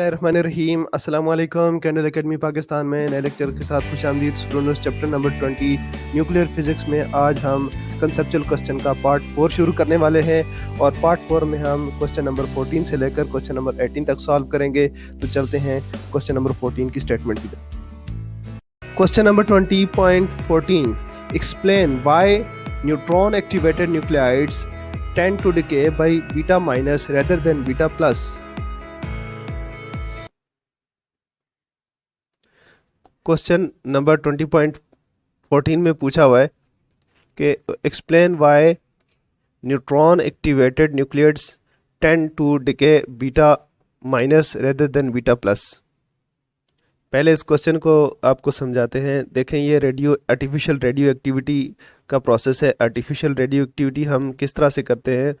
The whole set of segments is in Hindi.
बिस्मिल्लाहिर्रहमानिर्रहीम। अस्सलाम वालेकुम। कैंडल एकेडमी पाकिस्तान में नए लेक्चर के साथ खुशामदीद students. Chapter number 20 nuclear physics में आज हम कंसेप्चुअल क्वेश्चन का पार्ट 4 शुरू करने वाले हैं और पार्ट 4 में हम क्वेश्चन नंबर 14 से लेकर क्वेश्चन नंबर 18 तक सॉल्व करेंगे। तो चलते हैं क्वेश्चन नंबर 14 की स्टेटमेंट की तरफ। Question number 20.14 explain why neutron activated nuclides tend to decay by beta minus rather than beta plus। Question number 20.14 में पूछा हुआ है कि explain why neutron activated nuclides tend to decay beta minus rather than beta plus. पहले इस क्वेश्चन को आपको समझाते हैं। देखें, ये आर्टिफिशियल रेडियो एक्टिविटी का प्रोसेस है। आर्टिफिशियल रेडियो एक्टिविटी हम किस तरह से करते हैं?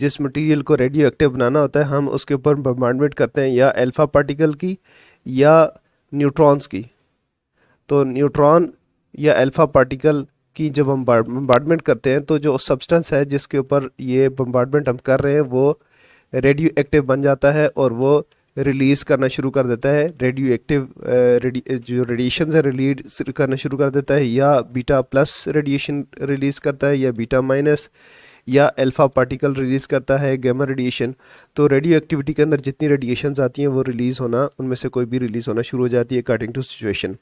जिस मटेरियल को रेडियो एक्टिव बनाना होता है हम उसके ऊपर बम्बार्डमेंट करते हैं, या अल्फ़ा पार्टिकल की या न्यूट्रॉन्स की। तो न्यूट्रॉन या अल्फ़ा पार्टिकल की जब हम बम्बार्डमेंट करते हैं तो जो सब्सटेंस है जिसके ऊपर ये बम्बार्डमेंट हम कर रहे हैं वो रेडियो एक्टिव बन जाता है और वो रिलीज़ करना शुरू कर देता है। रेडियो एक्टिव जो रेडिएशन है रिलीज करना शुरू कर देता है, या बीटा प्लस रेडिएशन रिलीज़ करता है, या बीटा माइनस, या अल्फ़ा पार्टिकल रिलीज़ करता है, गैमा रेडिएशन। तो रेडियो एक्टिविटी के अंदर जितनी रेडिएशंस आती हैं वो रिलीज़ होना, उनमें से कोई भी रिलीज़ होना शुरू हो जाती है अकॉर्डिंग टू सिचुएशन।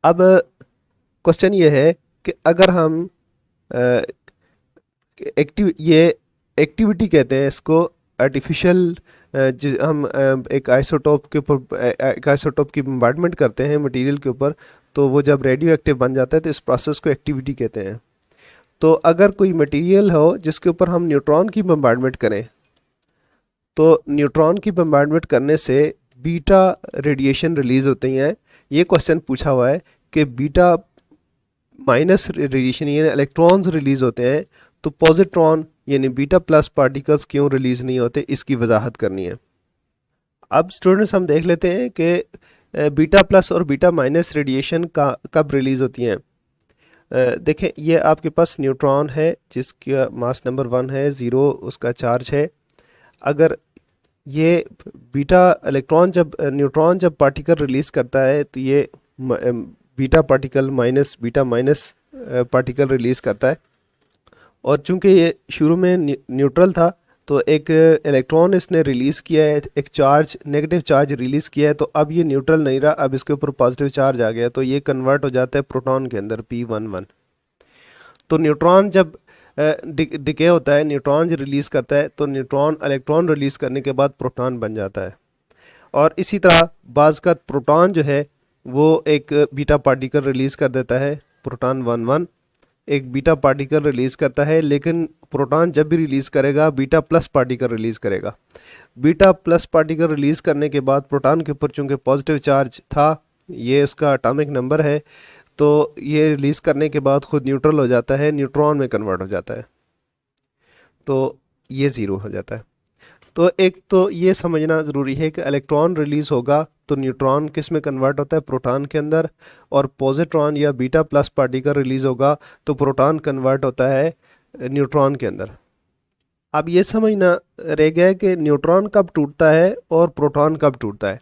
अब क्वेश्चन ये है कि अगर हम ये एक्टिविटी कहते हैं इसको आर्टिफिशियल, हम एक आइसोटोप की बम्बार्डमेंट करते हैं मटेरियल के ऊपर, तो वो जब रेडियो एक्टिव बन जाता है तो इस प्रोसेस को एक्टिविटी कहते हैं। तो अगर कोई मटेरियल हो जिसके ऊपर हम न्यूट्रॉन की बम्बार्डमेंट करें तो न्यूट्रॉन की बम्बार्डमेंट करने से बीटा रेडिएशन रिलीज़ होती हैं। ये क्वेश्चन पूछा हुआ है कि बीटा माइनस रेडिएशन यानी इलेक्ट्रॉन्स रिलीज़ होते हैं, तो पॉजिट्रॉन यानी बीटा प्लस पार्टिकल्स क्यों रिलीज़ नहीं होते, इसकी वजाहत करनी है। अब स्टूडेंट्स हम देख लेते हैं कि बीटा प्लस और बीटा माइनस रेडिएशन का कब रिलीज़ होती हैं। देखें, ये आपके पास न्यूट्रॉन है जिसका मास नंबर 1 है, 0 उसका चार्ज है। अगर ये बीटा न्यूट्रॉन जब पार्टिकल रिलीज़ करता है तो ये beta particle minus beta minus particle release करता है, और चूंकि ये शुरू में न्यूट्रल था तो एक इलेक्ट्रॉन इसने रिलीज़ किया है, एक चार्ज नेगेटिव चार्ज रिलीज़ किया है, तो अब ये न्यूट्रल नहीं रहा, अब इसके ऊपर पॉजिटिव चार्ज आ गया, तो ये कन्वर्ट हो जाता है प्रोटॉन के अंदर P11। तो न्यूट्रॉन जब डिके होता है, न्यूट्रॉन जो रिलीज़ करता है, तो न्यूट्रॉन इलेक्ट्रॉन रिलीज़ करने के बाद प्रोटॉन बन जाता है। और इसी तरह बाज़ का प्रोटॉन जो है वो एक बीटा पार्टिकल रिलीज़ कर देता है, प्रोटॉन 11 एक बीटा पार्टिकल रिलीज़ करता है, लेकिन प्रोटॉन जब भी रिलीज़ करेगा बीटा प्लस पार्टिकल रिलीज़ करेगा। बीटा प्लस पार्टिकल रिलीज़ करने के बाद प्रोटॉन के ऊपर चूँकि पॉजिटिव चार्ज था, ये उसका एटॉमिक नंबर है, तो ये रिलीज़ करने के बाद खुद न्यूट्रल हो जाता है, न्यूट्रॉन में कन्वर्ट हो जाता है, तो ये ज़ीरो हो जाता है। तो एक तो ये समझना ज़रूरी है कि इलेक्ट्रॉन रिलीज़ होगा तो न्यूट्रॉन किस में कन्वर्ट होता है, प्रोटॉन के अंदर, और पॉजिट्रॉन या बीटा प्लस पार्टिकल रिलीज़ होगा तो प्रोटॉन कन्वर्ट होता है न्यूट्रॉन के अंदर। अब ये समझना रह गया है कि न्यूट्रॉन कब टूटता है और प्रोटॉन कब टूटता है।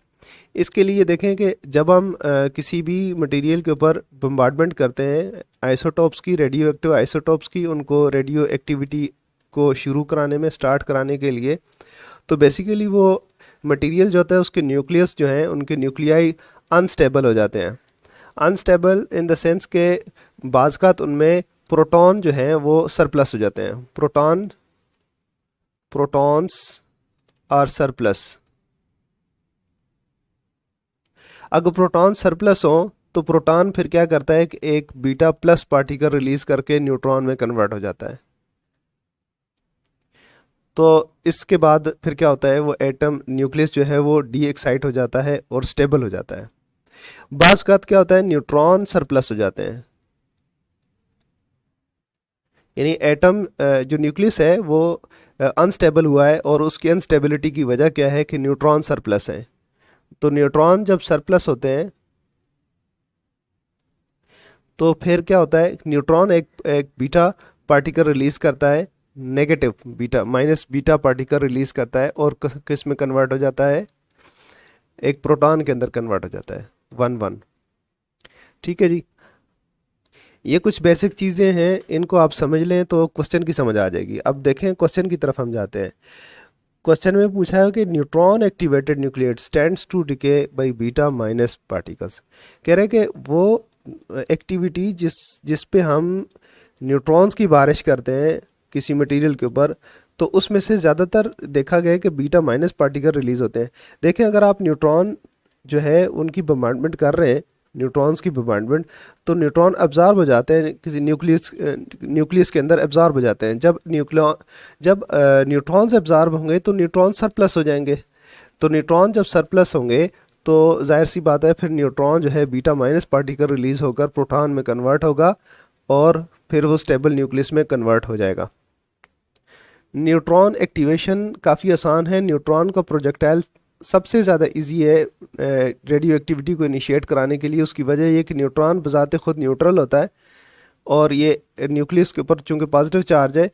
इसके लिए देखें कि जब हम किसी भी मटेरियल के ऊपर बम्बार्डमेंट करते हैं आइसोटोप्स की, रेडियो एक्टिव आइसोटोप्स की, उनको रेडियो एक्टिविटी को शुरू कराने में, स्टार्ट कराने के लिए, तो बेसिकली वो मटेरियल जो होता है उसके न्यूक्लियस जो हैं उनके न्यूक्लियाई अनस्टेबल हो जाते हैं। अनस्टेबल इन द सेंस के बाज़ात उनमें प्रोटॉन जो हैं वो सरप्लस हो जाते हैं। Protons are surplus. अगर प्रोटॉन सरप्लस हो तो प्रोटॉन फिर क्या करता है कि एक बीटा प्लस पार्टिकल रिलीज़ करके न्यूट्रॉन में कन्वर्ट हो जाता है। तो इसके बाद फिर क्या होता है, वो एटम न्यूक्लियस जो है वो डी एक्साइट हो जाता है और स्टेबल हो जाता है। बाज़ का क्या होता है, न्यूट्रॉन सरप्लस हो जाते हैं, यानी एटम जो न्यूक्लियस है वो अनस्टेबल हुआ है, और उसकी अनस्टेबिलिटी की वजह क्या है कि न्यूट्रॉन सरप्लस है। तो न्यूट्रॉन जब सरप्लस होते हैं तो फिर क्या होता है, न्यूट्रॉन एक बीटा पार्टिकल रिलीज़ करता है, negative beta minus beta particle release करता है और किस में कन्वर्ट हो जाता है, एक प्रोटॉन के अंदर कन्वर्ट हो जाता है, 1 1। ठीक है जी, ये कुछ बेसिक चीज़ें हैं, इनको आप समझ लें तो क्वेश्चन की समझ आ जाएगी। अब देखें क्वेश्चन की तरफ हम जाते हैं। क्वेश्चन में पूछा है कि neutron activated nucleate stands to decay by beta minus particles. कह रहे हैं कि वो एक्टिविटी जिस पे हम न्यूट्रॉन्स की बारिश करते हैं किसी मटेरियल के ऊपर, तो उसमें से ज़्यादातर देखा गया है कि बीटा माइनस पार्टिकल रिलीज होते हैं। देखें अगर आप न्यूट्रॉन जो है उनकी बम्बार्डमेंट कर रहे हैं, न्यूट्रॉन्स की बम्बार्डमेंट, तो न्यूट्रॉन अब्जॉर्ब हो जाते हैं किसी न्यूक्लियस के अंदर अब्जॉर्ब हो जाते हैं। जब न्यूट्रॉन्स अब्जॉर्ब होंगे तो न्यूट्रॉन सरप्लस हो जाएंगे। तो न्यूट्रॉन जब सरप्लस होंगे तो जाहिर सी बात है फिर न्यूट्रॉन जो है बीटा माइनस पार्टिकल रिलीज होकर प्रोटॉन में कन्वर्ट होगा और फिर वो स्टेबल न्यूक्लियस में कन्वर्ट हो जाएगा। न्यूट्रॉन एक्टिवेशन काफ़ी आसान है। न्यूट्रॉन का प्रोजेक्टाइल सबसे ज़्यादा इजी है रेडियो एक्टिविटी को इनिशिएट कराने के लिए। उसकी वजह ये कि न्यूट्रॉन बजाते खुद न्यूट्रल होता है और ये न्यूक्लियस के ऊपर चूंकि पॉजिटिव चार्ज है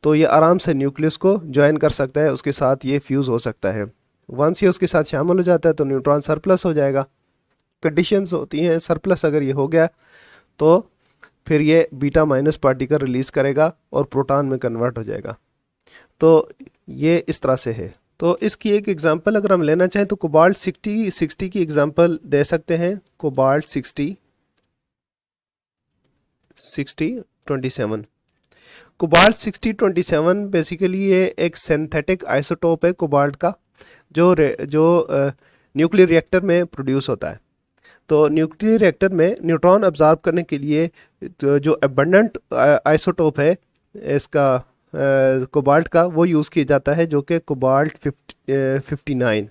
तो ये आराम से न्यूक्लियस को ज्वाइन कर सकता है, उसके साथ ये फ्यूज़ हो सकता है। वंस ये उसके साथ शामिल हो जाता है तो न्यूट्रॉन सरप्लस हो जाएगा। कंडीशंस होती हैं, सरप्लस अगर ये हो गया तो फिर ये बीटा माइनस पार्टिकल रिलीज़ करेगा और प्रोटॉन में कन्वर्ट हो जाएगा। तो ये इस तरह से है। तो इसकी एक एग्जांपल अगर हम लेना चाहें तो कोबाल्ट 60 की एग्जांपल दे सकते हैं। कोबाल्ट 60 27। कोबाल्ट 6027 बेसिकली ये एक सिंथेटिक आइसोटोप है कोबाल्ट का, जो न्यूक्लियर रिएक्टर में प्रोड्यूस होता है। तो न्यूक्लियर रिएक्टर में न्यूट्रॉन अब्जॉर्ब करने के लिए जो अबंडेंट आइसोटोप है इसका कोबाल्ट का, वो यूज़ किया जाता है, जो कि कोबाल्ट 59,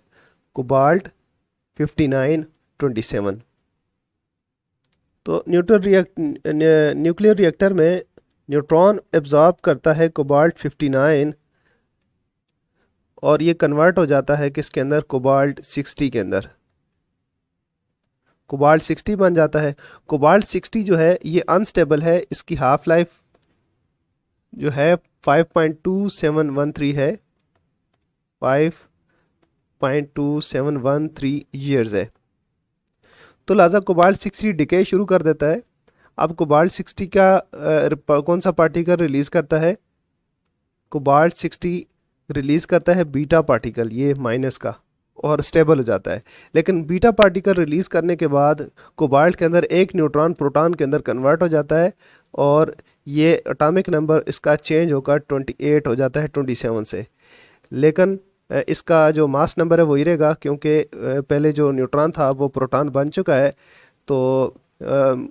कोबाल्ट 5927। तो न्यूक्लियर रिएक्टर में न्यूट्रॉन एब्जॉर्ब करता है कोबाल्ट 59 और ये कन्वर्ट हो जाता है किसके अंदर, कोबाल्ट 60 के अंदर। कोबाल्ट 60 बन जाता है। कोबाल्ट 60 जो है ये अनस्टेबल है, इसकी हाफ लाइफ जो है 5.2713 है, 5.2713 ईयर्स है। तो लिहाजा कोबाल्ट 60 डिके शुरू कर देता है। अब कोबाल्ट 60 का कौन सा पार्टिकल रिलीज करता है, कोबाल्ट 60 रिलीज करता है बीटा पार्टिकल, ये माइनस का, और स्टेबल हो जाता है। लेकिन बीटा पार्टिकल रिलीज करने के बाद कोबाल्ट के अंदर एक न्यूट्रॉन प्रोटॉन के अंदर कन्वर्ट हो जाता है और ये एटॉमिक नंबर इसका चेंज होकर 28 हो जाता है 27 से। लेकिन इसका जो मास नंबर है वो ही रहेगा, क्योंकि पहले जो न्यूट्रॉन था वो प्रोटॉन बन चुका है, तो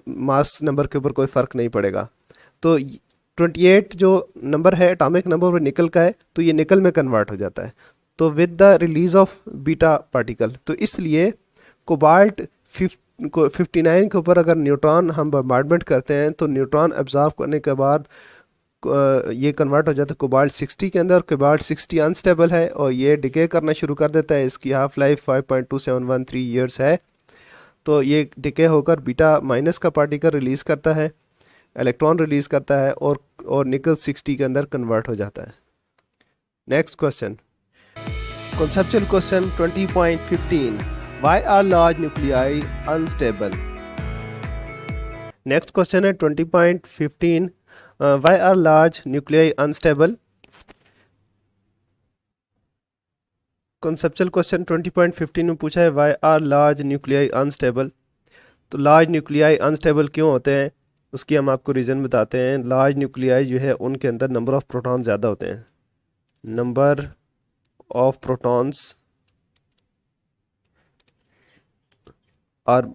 मास नंबर के ऊपर कोई फ़र्क नहीं पड़ेगा। तो 28 जो नंबर है एटॉमिक नंबर वो निकल का है, तो ये निकल में कन्वर्ट हो जाता है। तो with the release of beta particle, तो इसलिए कोबाल्ट 59 के ऊपर अगर न्यूट्रॉन हम बम्बार्डमेंट करते हैं तो न्यूट्रॉन एब्जॉर्ब करने के बाद ये कन्वर्ट हो जाता है कोबाल्ट 60 के अंदर। कोबाल्ट 60 अनस्टेबल है और ये डिके करना शुरू कर देता है। इसकी हाफ लाइफ 5.2713 ईयर्स है। तो ये डिके होकर बीटा माइनस का पार्टिकल रिलीज़ करता है, इलेक्ट्रॉन रिलीज़ करता है और निकल 60 के अंदर कन्वर्ट हो जाता है। Next question, conceptual question 20.15, why are large nuclei unstable? Next question है 20.15, why are large nuclei unstable? conceptual question 20.15 में पूछा है why are large nuclei unstable। तो लार्ज न्यूक्लियाई अनस्टेबल क्यों होते हैं उसकी हम आपको रीज़न बताते हैं। लार्ज न्यूक्लियाई जो है उनके अंदर नंबर ऑफ प्रोटॉन ज़्यादा होते हैं, number of protons are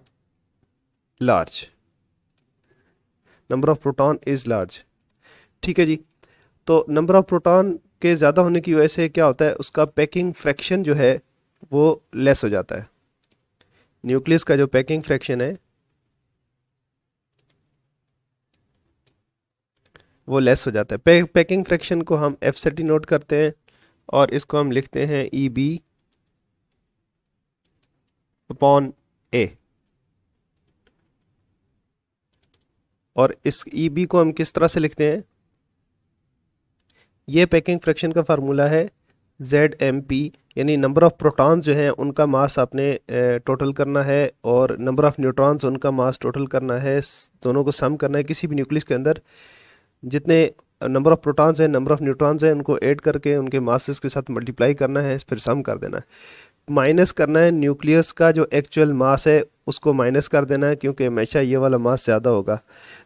large, number of proton is large. ठीक है जी। तो नंबर ऑफ प्रोटॉन के ज़्यादा होने की वजह से क्या होता है, उसका पैकिंग फ्रैक्शन जो है वो लेस हो जाता है। न्यूक्लियस का जो पैकिंग फ्रैक्शन है वो लेस हो जाता है। पैकिंग फ्रैक्शन को हम एफ से डिनोट करते हैं और इसको हम लिखते हैं ई बी अपॉन ए। और इस ई बी को हम किस तरह से लिखते हैं, ये पैकिंग फ्रैक्शन का फार्मूला है ZMP, यानी नंबर ऑफ़ प्रोटॉन्स जो हैं उनका मास आपने टोटल करना है और नंबर ऑफ़ न्यूट्रॉन्स उनका मास टोटल करना है, दोनों को सम करना है। किसी भी न्यूक्लियस के अंदर जितने नंबर ऑफ़ प्रोटॉन्स हैं, नंबर ऑफ़ न्यूट्रॉन्स हैं, उनको ऐड करके उनके मासेस के साथ मल्टीप्लाई करना है, फिर सम कर देना है। माइनस करना है न्यूक्लियस का जो एक्चुअल मास है उसको माइनस कर देना है, क्योंकि हमेशा ये वाला मास ज़्यादा होगा।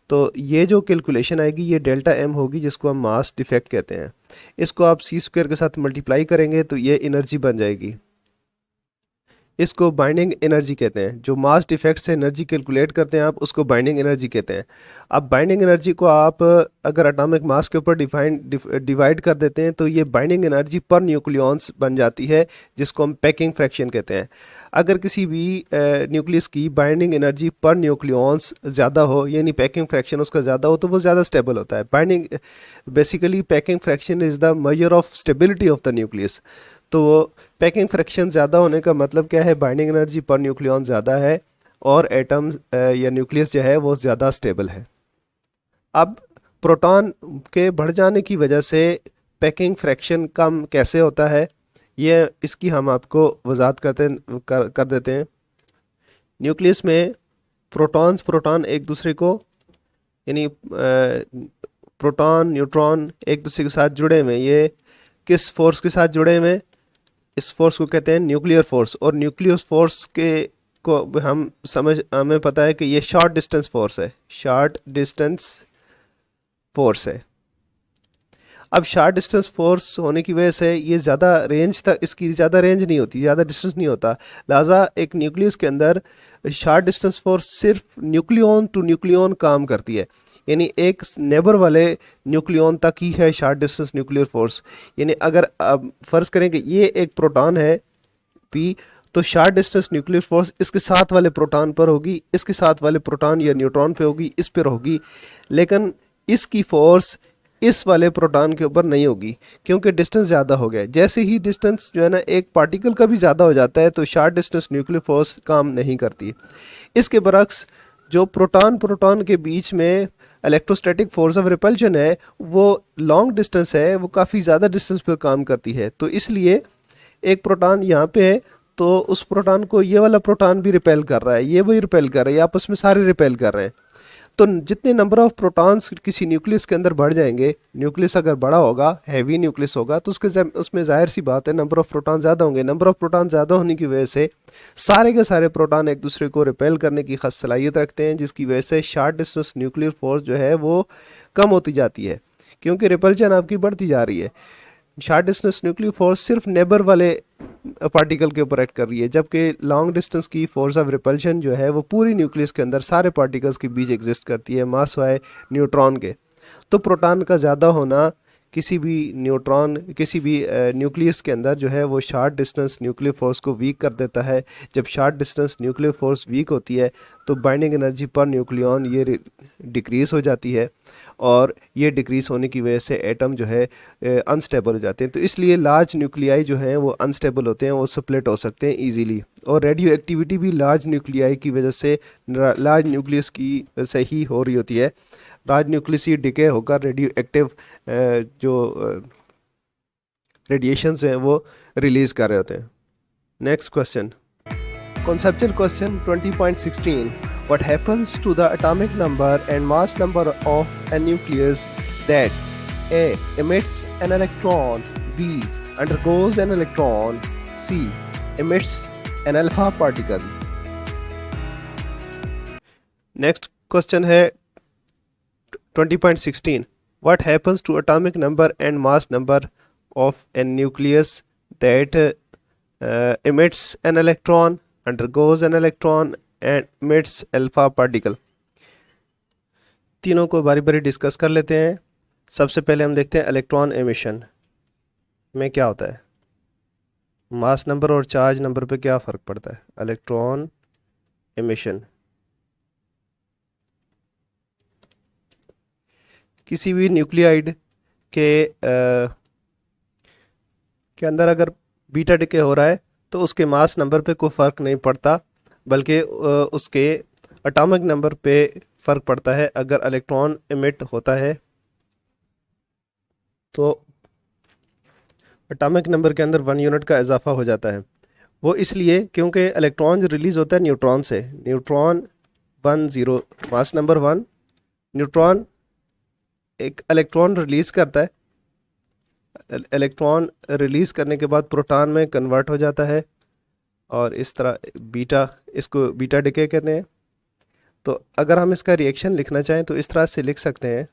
तो ये जो कैलकुलेशन आएगी ये डेल्टा एम होगी, जिसको हम मास डिफेक्ट कहते हैं। इसको आप सी स्क्वायर के साथ मल्टीप्लाई करेंगे तो ये एनर्जी बन जाएगी। इसको बाइंडिंग एनर्जी कहते हैं। जो मास डिफेक्ट से एनर्जी कैलकुलेट करते हैं आप, उसको बाइंडिंग एनर्जी कहते हैं। अब बाइंडिंग एनर्जी को आप अगर एटॉमिक मास के ऊपर डिवाइड कर देते हैं तो ये बाइंडिंग एनर्जी पर न्यूक्लियॉन्स बन जाती है, जिसको हम पैकिंग फ्रैक्शन कहते हैं। अगर किसी भी न्यूक्लियस की बाइंडिंग एनर्जी पर न्यूक्लियॉन्स ज़्यादा हो, यानी पैकिंग फ्रैक्शन उसका ज़्यादा हो, तो वो ज़्यादा स्टेबल होता है। Binding basically packing fraction is the measure of stability of the nucleus. तो पैकिंग फ्रैक्शन ज़्यादा होने का मतलब क्या है? बाइंडिंग एनर्जी पर न्यूक्लियॉन ज़्यादा है और एटम या न्यूक्लियस जो है वो ज़्यादा स्टेबल है। अब प्रोटॉन के बढ़ जाने की वजह से पैकिंग फ्रैक्शन कम कैसे होता है, ये इसकी हम आपको वजाहत कर देते हैं। न्यूक्लियस में प्रोटॉन एक दूसरे को, यानी प्रोटॉन न्यूट्रॉन एक दूसरे के साथ जुड़े हुए। ये किस फोर्स के साथ जुड़े हुए? इस फोर्स को कहते हैं न्यूक्लियर फोर्स। और न्यूक्लियर फोर्स के को हमें पता है कि ये शॉर्ट डिस्टेंस फोर्स है, शॉर्ट डिस्टेंस फोर्स है। अब शॉर्ट डिस्टेंस फोर्स होने की वजह से ये ज़्यादा रेंज तक, इसकी ज़्यादा रेंज नहीं होती, ज़्यादा डिस्टेंस नहीं होता। लिहाजा एक न्यूक्लियस के अंदर शॉर्ट डिस्टेंस फोर्स सिर्फ न्यूक्लियॉन टू न्यूक्लियॉन काम करती है, यानी एक नेबर वाले न्यूक्लियॉन तक ही है शॉर्ट डिस्टेंस न्यूक्लियर फोर्स। यानी अगर आप फ़र्ज़ करें कि ये एक प्रोटॉन है P, तो शॉर्ट डिस्टेंस न्यूक्लियर फोर्स इसके साथ वाले प्रोटॉन पर होगी, इसके साथ वाले प्रोटॉन या न्यूट्रॉन पे होगी, इस पर होगी, लेकिन इसकी फोर्स इस वाले प्रोटॉन के ऊपर नहीं होगी, क्योंकि डिस्टेंस ज़्यादा हो गया। जैसे ही डिस्टेंस जो है ना एक पार्टिकल का भी ज़्यादा हो जाता है तो शॉर्ट डिस्टेंस न्यूक्लियर फोर्स काम नहीं करती। इसके बरक्स जो प्रोटॉन के बीच में इलेक्ट्रोस्टैटिक फोर्स ऑफ रिपल्शन है, वो लॉन्ग डिस्टेंस है, वो काफ़ी ज़्यादा डिस्टेंस पर काम करती है। तो इसलिए एक प्रोटॉन यहाँ पे है तो उस प्रोटॉन को ये वाला प्रोटॉन भी रिपेल कर रहा है, ये भी रिपेल कर रहा है, ये आपस में सारे रिपेल कर रहे हैं। तो जितने नंबर ऑफ प्रोटॉन्स किसी न्यूक्लियस के अंदर बढ़ जाएंगे, न्यूक्लियस अगर बड़ा होगा, हैवी न्यूक्लियस होगा, तो उसमें जाहिर सी बात है नंबर ऑफ प्रोटॉन ज़्यादा होंगे। नंबर ऑफ प्रोटॉन ज़्यादा होने की वजह से सारे के सारे प्रोटॉन एक दूसरे को रिपेल करने की खास सलाहियत रखते हैं, जिसकी वजह से शॉर्ट डिस्टेंस न्यूक्लियर फोर्स जो है वो कम होती जाती है, क्योंकि रिपल्शन आपकी बढ़ती जा रही है। शॉर्ट डिस्टेंस न्यूक्लियर फोर्स सिर्फ नेबर वाले पार्टिकल के ऊपर एक्ट कर रही है, जबकि लॉन्ग डिस्टेंस की फोर्स ऑफ रिपल्शन जो है वो पूरी न्यूक्लियस के अंदर सारे पार्टिकल्स के बीच एग्जिस्ट करती है, मास वाई न्यूट्रॉन के। तो प्रोटॉन का ज़्यादा होना किसी भी न्यूक्लियस के अंदर जो है वो शॉर्ट डिस्टेंस न्यूक्लियर फोर्स को वीक कर देता है। जब short distance nuclear force week होती है तो बाइंडिंग एनर्जी पर न्यूक्लियॉन ये डिक्रीज़ हो जाती है, और ये डिक्रीज़ होने की वजह से एटम जो है अनस्टेबल हो जाते हैं। तो इसलिए लार्ज न्यूक्लियाई जो हैं वो अनस्टेबल होते हैं, वो स्प्लिट हो सकते हैं ईजीली। और रेडियो एक्टिविटी भी लार्ज न्यूक्लियाई की वजह से, लार्ज न्यूक्लियस की से ही हो रही होती है। लार्ज न्यूक्लियस ही डिके होकर रेडियो एक्टिव जो रेडिएशंस हैं वो रिलीज़ कर रहे होते हैं। Next question, conceptual question 20.16. What happens to the atomic number and mass number of a nucleus that A. emits an electron, B. undergoes an electron, C. emits an alpha particle? Next question है 20.16. What happens to atomic number and mass number of a nucleus that emits an electron, undergoes an electron and emits alpha particle? तीनों को बारी बारी डिस्कस कर लेते हैं। सबसे पहले हम देखते हैं इलेक्ट्रॉन एमिशन में क्या होता है, मास नंबर और चार्ज नंबर पे क्या फ़र्क पड़ता है। इलेक्ट्रॉन एमिशन, किसी भी न्यूक्लियाइड के अंदर अगर बीटा डिके हो रहा है तो उसके मास नंबर पे कोई फ़र्क नहीं पड़ता, बल्कि उसके एटॉमिक नंबर पे फ़र्क पड़ता है। अगर इलेक्ट्रॉन एमिट होता है तो एटॉमिक नंबर के अंदर 1 यूनिट का इजाफा हो जाता है। वो इसलिए क्योंकि इलेक्ट्रॉन जो रिलीज़ होता है न्यूट्रॉन से, न्यूट्रॉन 1 0 मास नंबर 1, न्यूट्रॉन एक इलेक्ट्रॉन रिलीज़ करता है, इलेक्ट्रॉन रिलीज़ करने के बाद प्रोटॉन में कन्वर्ट हो जाता है और इस तरह बीटा, इसको बीटा डिके कहते हैं। तो अगर हम इसका रिएक्शन लिखना चाहें तो इस तरह से लिख सकते हैं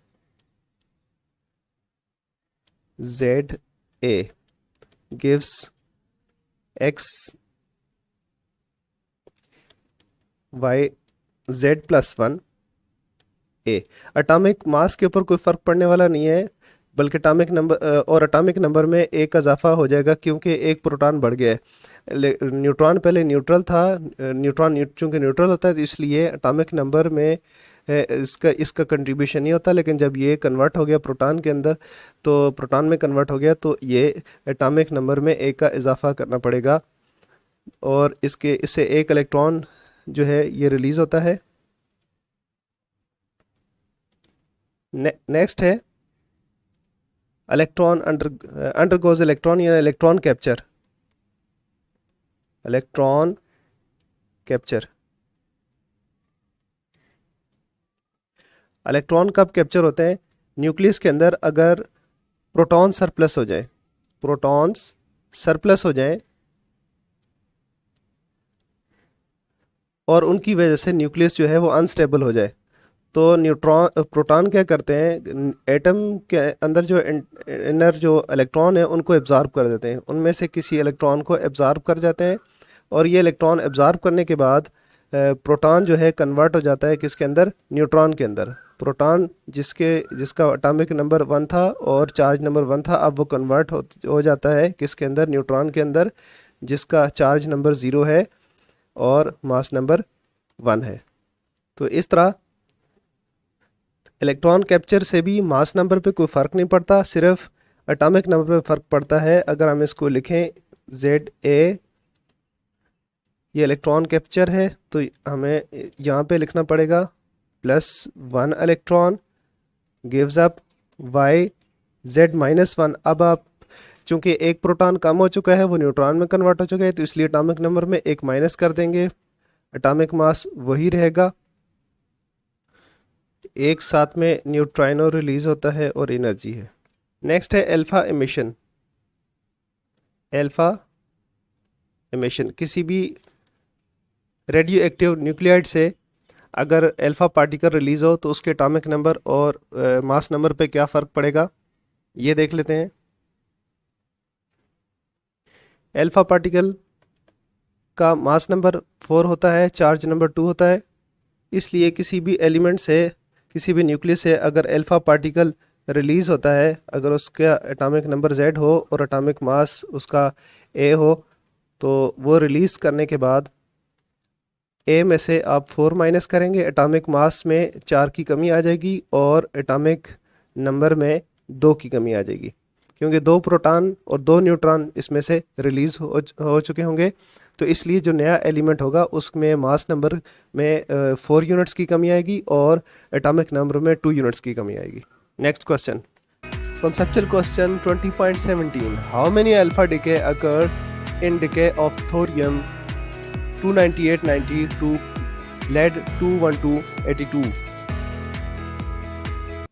Z A gives X Y Z + 1 A। Atomic mass के ऊपर कोई फ़र्क पड़ने वाला नहीं है, बल्कि एटॉमिक नंबर में एक का इजाफा हो जाएगा क्योंकि एक प्रोटॉन बढ़ गया है। न्यूट्रॉन पहले न्यूट्रल था, न्यूट्रॉन चूँकि न्यूट्रल होता है तो इसलिए एटॉमिक नंबर में इसका कंट्रीब्यूशन नहीं होता, लेकिन जब ये कन्वर्ट हो गया प्रोटॉन के अंदर, तो प्रोटॉन में कन्वर्ट हो गया तो ये एटॉमिक नंबर में एक का इजाफा करना पड़ेगा और इससे एक इलेक्ट्रॉन जो है ये रिलीज़ होता है। नेक्स्ट है इलेक्ट्रॉन अंडरगोज इलेक्ट्रॉन या electron capture. Electron capture, electron कब कैप्चर होते हैं? न्यूक्लियस के अंदर अगर प्रोटॉन सरप्लस हो जाए, प्रोटॉन्स सरप्लस हो जाए और उनकी वजह से न्यूक्लियस जो है वो अनस्टेबल हो जाए, तो प्रोटॉन क्या करते हैं, एटम के अंदर जो इनर जो इलेक्ट्रॉन है उनको एब्जॉर्ब कर देते हैं, उनमें से किसी इलेक्ट्रॉन को एब्जॉर्ब कर जाते हैं और ये इलेक्ट्रॉन एब्जॉर्ब करने के बाद प्रोटॉन जो है कन्वर्ट हो जाता है किसके अंदर? न्यूट्रॉन के अंदर। प्रोटॉन जिसका एटॉमिक नंबर 1 था और चार्ज नंबर 1 था, अब वो कन्वर्ट हो जाता है किसके अंदर? न्यूट्रॉन के अंदर, जिसका चार्ज नंबर 0 है और मास नंबर 1 है। तो इस तरह इलेक्ट्रॉन कैप्चर से भी मास नंबर पे कोई फ़र्क नहीं पड़ता, सिर्फ एटॉमिक नंबर पे फ़र्क पड़ता है। अगर हम इसको लिखें ZA, ये इलेक्ट्रॉन कैप्चर है, तो हमें यहाँ पे लिखना पड़ेगा +1 electron gives up Y Z-1। अब आप चूँकि एक प्रोटॉन कम हो चुका है, वो न्यूट्रॉन में कन्वर्ट हो चुका है, तो इसलिए एटॉमिक नंबर में एक माइनस कर देंगे, एटॉमिक मास वही रहेगा। एक साथ में न्यूट्रिनो रिलीज होता है और एनर्जी है। नेक्स्ट है अल्फा एमिशन। अल्फा एमिशन, किसी भी रेडियो एक्टिव न्यूक्लियाइड से अगर अल्फा पार्टिकल रिलीज हो तो उसके एटॉमिक नंबर और मास नंबर पे क्या फ़र्क पड़ेगा, ये देख लेते हैं। अल्फा पार्टिकल का मास नंबर 4 होता है, चार्ज नंबर 2 होता है, इसलिए किसी भी एलिमेंट से, किसी भी न्यूक्लियस से अगर अल्फा पार्टिकल रिलीज़ होता है, अगर उसका एटॉमिक नंबर Z हो और एटॉमिक मास उसका A हो, तो वो रिलीज़ करने के बाद A में से आप 4 माइनस करेंगे, एटॉमिक मास में 4 की कमी आ जाएगी और एटॉमिक नंबर में 2 की कमी आ जाएगी, क्योंकि 2 प्रोटॉन और 2 न्यूट्रॉन इसमें से रिलीज़ हो चुके होंगे। तो इसलिए जो नया एलिमेंट होगा उसमें मास नंबर में 4 यूनिट्स की कमी आएगी और एटॉमिक नंबर में 2 यूनिट्स की कमी आएगी। Next question, conceptual question 20.17, how many alpha decay occur in decay of thorium 29890 to lead 21282?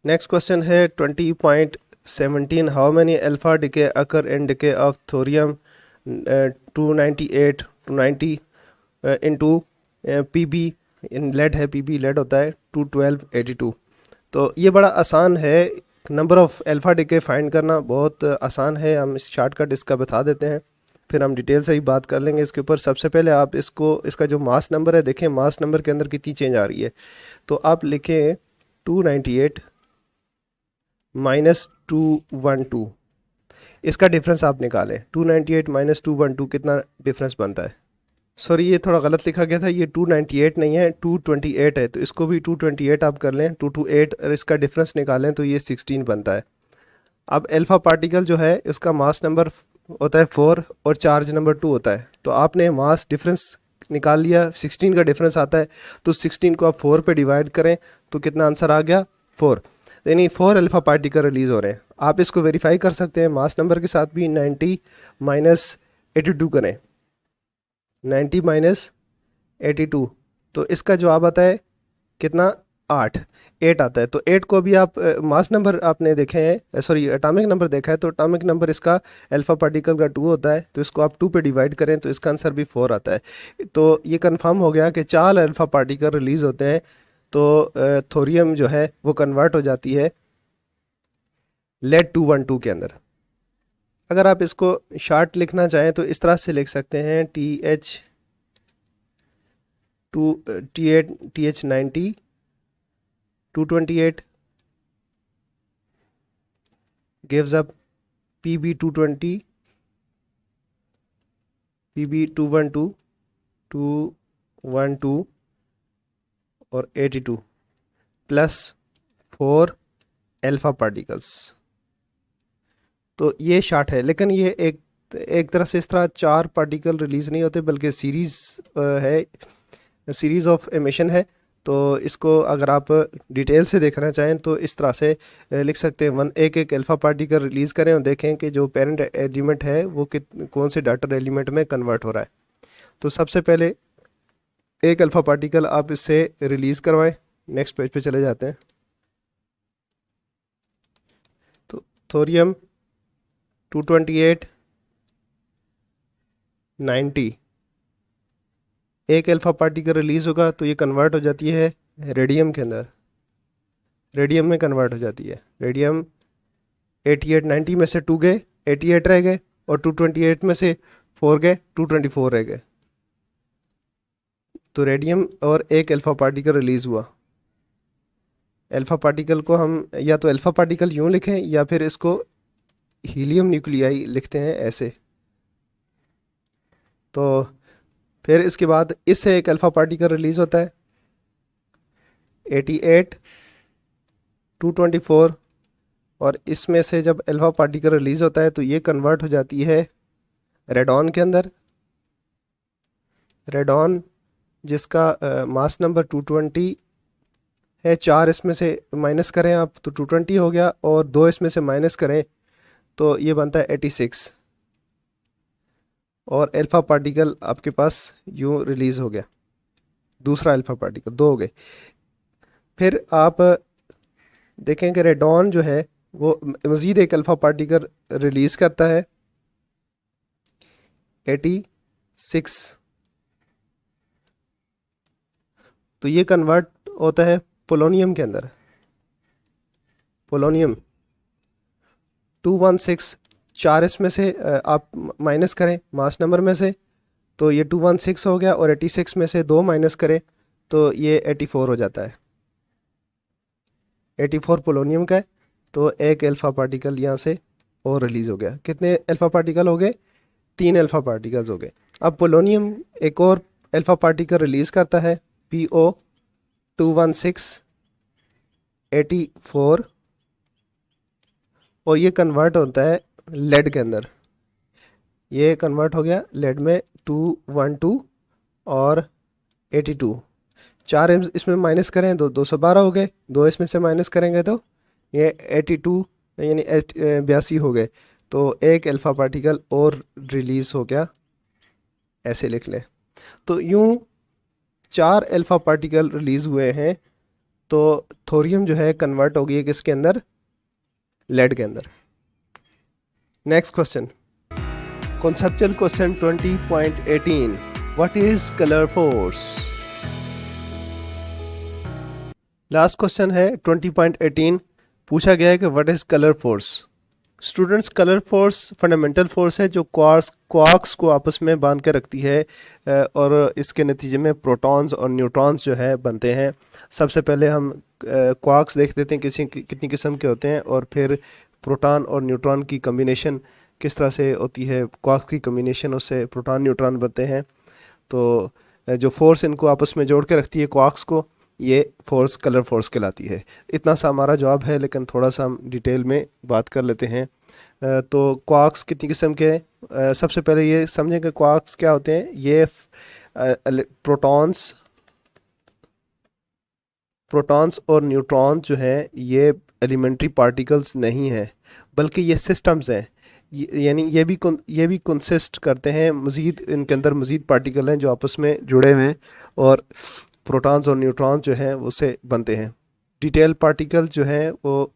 Next question है 20.17, how many alpha decay occur in decay of thorium 298 to 90 into PB, इन लेड है, PB लेड होता है 21282। तो ये बड़ा आसान है, number of alpha decay find करना बहुत आसान है। हम शॉर्टकट इसका बता देते हैं, फिर हम डिटेल से ही बात कर लेंगे इसके ऊपर। सबसे पहले आप इसका जो मास नंबर है देखें, मास नंबर के अंदर कितनी चेंज आ रही है। तो आप लिखें 298 माइनस 212, इसका डिफरेंस आप निकालें। 298 माइनस 212 कितना डिफरेंस बनता है? सॉरी, ये थोड़ा गलत लिखा गया था, ये 298 नहीं है, 228 है, तो इसको भी 228 आप कर लें, 228 और इसका डिफरेंस निकालें तो ये 16 बनता है। अब अल्फा पार्टिकल जो है इसका मास नंबर होता है 4 और चार्ज नंबर 2 होता है, तो आपने मास डिफरेंस निकाल लिया, 16 का डिफरेंस आता है, तो 16 को आप 4 पे डिवाइड करें तो कितना आंसर आ गया? 4, यानी 4 अल्फा पार्टिकल रिलीज़ हो रहे हैं। आप इसको वेरीफाई कर सकते हैं मास नंबर के साथ भी। 90 माइनस 82 करें, 90 माइनस 82, तो इसका जवाब आता है कितना, 8, 8 आता है। तो 8 को भी आप मास नंबर आपने देखे हैं, सॉरी एटॉमिक नंबर देखा है, तो एटॉमिक नंबर इसका अल्फा पार्टिकल का 2 होता है, तो इसको आप 2 पे डिवाइड करें तो इसका आंसर भी 4 आता है। तो ये कंफर्म हो गया कि 4 अल्फा पार्टिकल रिलीज होते हैं, तो थोरियम जो है वो कन्वर्ट हो जाती है लेड 212 के अंदर। अगर आप इसको शार्ट लिखना चाहें तो इस तरह से लिख सकते हैं, TH90 228 gives up PB220 PB212 212 और 82 प्लस 4 अल्फा पार्टिकल्स। तो ये शार्ट है, लेकिन ये एक तरह से इस तरह 4 पार्टिकल रिलीज नहीं होते, बल्कि सीरीज है, सीरीज ऑफ एमिशन है। तो इसको अगर आप डिटेल से देखना चाहें तो इस तरह से लिख सकते हैं, एक एक अल्फा पार्टिकल रिलीज़ करें और देखें कि जो पेरेंट एलिमेंट है वो कौन से डॉटर एलिमेंट में कन्वर्ट हो रहा है। तो सबसे पहले एक अल्फा पार्टिकल आप इससे रिलीज़ करवाएं। नेक्स्ट पेज पे चले जाते हैं। तो थोरियम 228 90, एक अल्फा पार्टिकल रिलीज होगा तो ये कन्वर्ट हो जाती है रेडियम के अंदर, रेडियम में कन्वर्ट हो जाती है। रेडियम 88 90 में से 2 गए, 88 रह गए, और 228 में से 4 गए, 224 रह गए। तो रेडियम और एक अल्फा पार्टिकल रिलीज हुआ। अल्फा पार्टिकल को हम या तो अल्फा पार्टिकल यूं लिखें या फिर इसको हीलियम न्यूक्लियाई लिखते हैं ऐसे। तो फिर इसके बाद इससे एक अल्फा पार्टिकल रिलीज होता है 88 224, और इसमें से जब अल्फा पार्टिकल रिलीज होता है तो ये कन्वर्ट हो जाती है रेडॉन के अंदर। रेडॉन जिसका मास नंबर 220 है, 4 इसमें से माइनस करें आप तो 220 हो गया, और 2 इसमें से माइनस करें तो ये बनता है 86, और अल्फा पार्टिकल आपके पास यूं रिलीज हो गया, दूसरा अल्फा पार्टिकल 2 हो गए। फिर आप देखें कि रेडॉन जो है वो मज़ीद एक अल्फा पार्टिकल रिलीज करता है 86, तो ये कन्वर्ट होता है पोलोनियम के अंदर। पोलोनियम 216, 4 इसमें से आप माइनस करें मास नंबर में से तो ये 216 हो गया, और 86 में से 2 माइनस करें तो ये 84 हो जाता है। 84 पोलोनियम का है, तो एक अल्फा पार्टिकल यहाँ से और रिलीज हो गया। कितने अल्फा पार्टिकल हो गए, 3 अल्फा पार्टिकल्स हो गए। अब पोलोनियम एक और अल्फा पार्टिकल रिलीज करता है PO 216 84, और ये कन्वर्ट होता है लेड के अंदर। ये कन्वर्ट हो गया लेड में 212 और 82, 4 इसमें माइनस करें तो 212 हो गए, 2 इसमें से माइनस करेंगे तो ये 82 यानी 82 हो गए। तो एक अल्फा पार्टिकल और रिलीज हो गया, ऐसे लिख लें। तो यूं 4 अल्फा पार्टिकल रिलीज हुए हैं, तो थोरियम जो है कन्वर्ट हो गई है किसके अंदर, लेड के अंदर। Next question, conceptual question 20.18, what is colour force. Last question है 20.18, पूछा गया है कि what is colour force. Students, colour force fundamental force है जो क्वार्क्स को आपस में बांध के रखती है, और इसके नतीजे में प्रोटॉन्स और न्यूट्रॉन्स जो है बनते हैं। सबसे पहले हम क्वार्क्स देख देते हैं कितनी किस्म के होते हैं, और फिर प्रोटॉन और न्यूट्रॉन की कम्बिनेशन किस तरह से होती है, क्वार्क्स की कम्बिनेशन उससे प्रोटॉन न्यूट्रॉन बनते हैं। तो जो फोर्स इनको आपस में जोड़ के रखती है क्वार्क्स को, ये फोर्स कलर फोर्स कहलाती है। इतना सा हमारा जवाब है, लेकिन थोड़ा सा हम डिटेल में बात कर लेते हैं। तो क्वार्क्स कितनी किस्म के हैं, सबसे पहले ये समझें कि क्वार्क्स क्या होते हैं। ये प्रोटॉन्स और न्यूट्रॉन्स जो हैं ये एलिमेंट्री पार्टिकल्स नहीं हैं, बल्कि ये सिस्टम्स हैं, यानी ये भी कंसिस्ट करते हैं मज़ीद, इनके अंदर मज़ीद पार्टिकल हैं जो आपस में जुड़े हुए हैं और प्रोटॉन्स और न्यूट्रॉन्स जो हैं उससे बनते हैं। डिटेल पार्टिकल जो हैं वो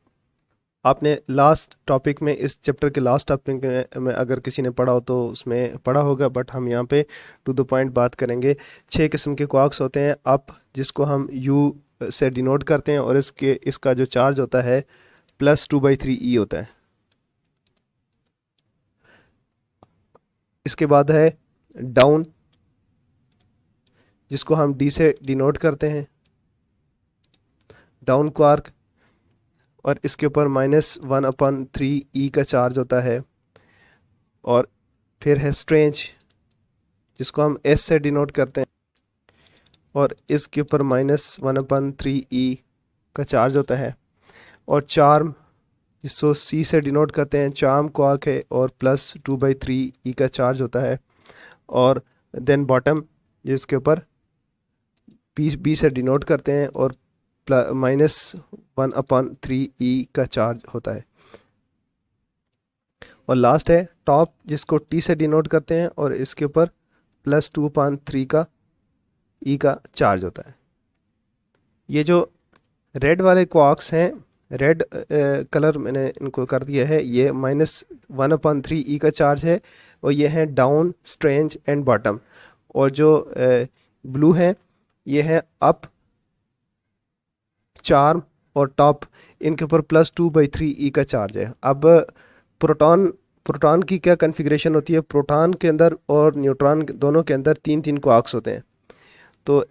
आपने लास्ट टॉपिक में, इस चैप्टर के लास्ट टॉपिक में अगर किसी ने पढ़ा हो तो उसमें पढ़ा होगा, बट हम यहाँ पे टू द पॉइंट बात करेंगे। 6 किस्म के क्वार्क्स होते हैं अप, जिसको हम यू से डिनोट करते हैं, और इसका जो चार्ज होता है +2/3e होता है। इसके बाद है डाउन, जिसको हम डी से डिनोट करते हैं, डाउन क्वार्क, और इसके ऊपर -1/3e का चार्ज होता है। और फिर है स्ट्रेंज, जिसको हम एस से डिनोट करते हैं, और इसके ऊपर -1/3e का चार्ज होता है। और चार्म, जिसको सी से डिनोट करते हैं, चार्म क्वार्क है और +2/3e का चार्ज होता है। और देन बॉटम, जिसके ऊपर बी से डिनोट करते हैं और -1/3e का चार्ज होता है। और लास्ट है टॉप, जिसको टी से डिनोट करते हैं और इसके ऊपर +2/3 का ई का चार्ज होता है। ये जो रेड वाले क्वार्क्स हैं, रेड कलर मैंने इनको कर दिया है, ये -1/3e का चार्ज है, और ये हैं डाउन, स्ट्रेंज एंड बॉटम। और जो ब्लू हैं ये हैं अप, चार्म और टॉप, इनके ऊपर +2/3e का चार्ज है। अब प्रोटॉन की क्या कन्फिग्रेशन होती है? प्रोटॉन के अंदर और न्यूट्रॉन दोनों के अंदर 3-3 क्वार्क्स होते हैं। तो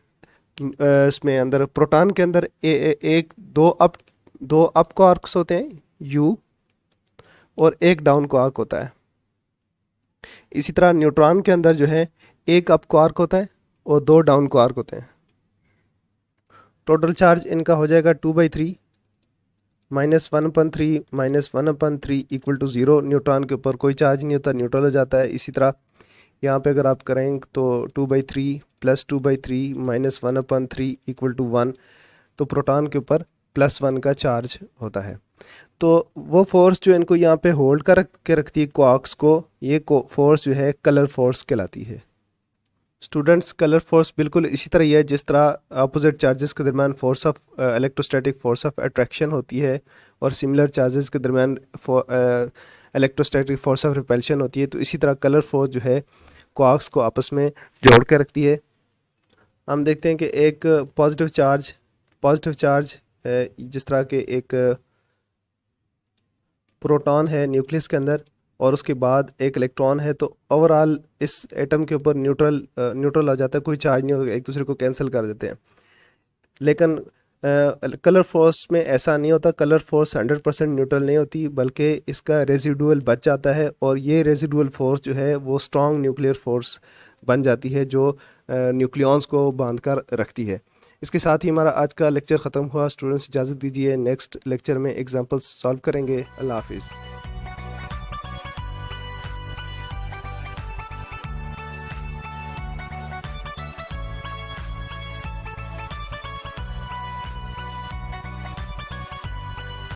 इसमें अंदर प्रोटॉन के अंदर दो अप क्वार्क्स होते हैं U, और एक डाउन क्वार्क होता है। इसी तरह न्यूट्रॉन के अंदर जो है एक अप क्वार्क होता है और 2 डाउन क्वार्क होते हैं। टोटल चार्ज इनका हो जाएगा 2/3 -1/3 -1/3 = 0। न्यूट्रॉन के ऊपर कोई चार्ज नहीं होता, न्यूट्रल हो जाता है। इसी तरह यहाँ पे अगर आप करें तो 2/3 + 2/3 -1/3 = 1, तो प्रोटॉन के ऊपर +1 का चार्ज होता है। तो वो फोर्स जो इनको यहाँ पे होल्ड कर के रखती है क्वार्क्स को, ये फोर्स जो है कलर फोर्स कहलाती है। स्टूडेंट्स, कलर फोर्स बिल्कुल इसी तरह ही है जिस तरह अपोजिट चार्जेस के दरमियान force of electrostatic force of attraction होती है और सिमिलर चार्जेस के दरमियान इलेक्ट्रोस्टैटिक फोर्स ऑफ रिपल्शन होती है, तो इसी तरह कलर फोर्स जो है क्वार्क्स को आपस में जोड़ कर रखती है। हम देखते हैं कि एक पॉजिटिव चार्ज जिस तरह के एक प्रोटॉन है न्यूक्लियस के अंदर और उसके बाद एक इलेक्ट्रॉन है, तो ओवरऑल इस एटम के ऊपर न्यूट्रल हो जाता है, कोई चार्ज नहीं होता, एक दूसरे को कैंसिल कर देते हैं। लेकिन कलर फोर्स में ऐसा नहीं होता। कलर फोर्स 100% न्यूट्रल नहीं होती, बल्कि इसका रेजिडुअल बच जाता है, और ये रेजिडुअल फोर्स जो है वो स्ट्रॉन्ग न्यूक्लियर फोर्स बन जाती है जो न्यूक्लियॉन्स को बांध कर रखती है। इसके साथ ही हमारा आज का लेक्चर ख़त्म हुआ। स्टूडेंट्स इजाज़त दीजिए, नेक्स्ट लेक्चर में एग्जाम्पल्स सॉल्व करेंगे। अल्लाह हाफिज़।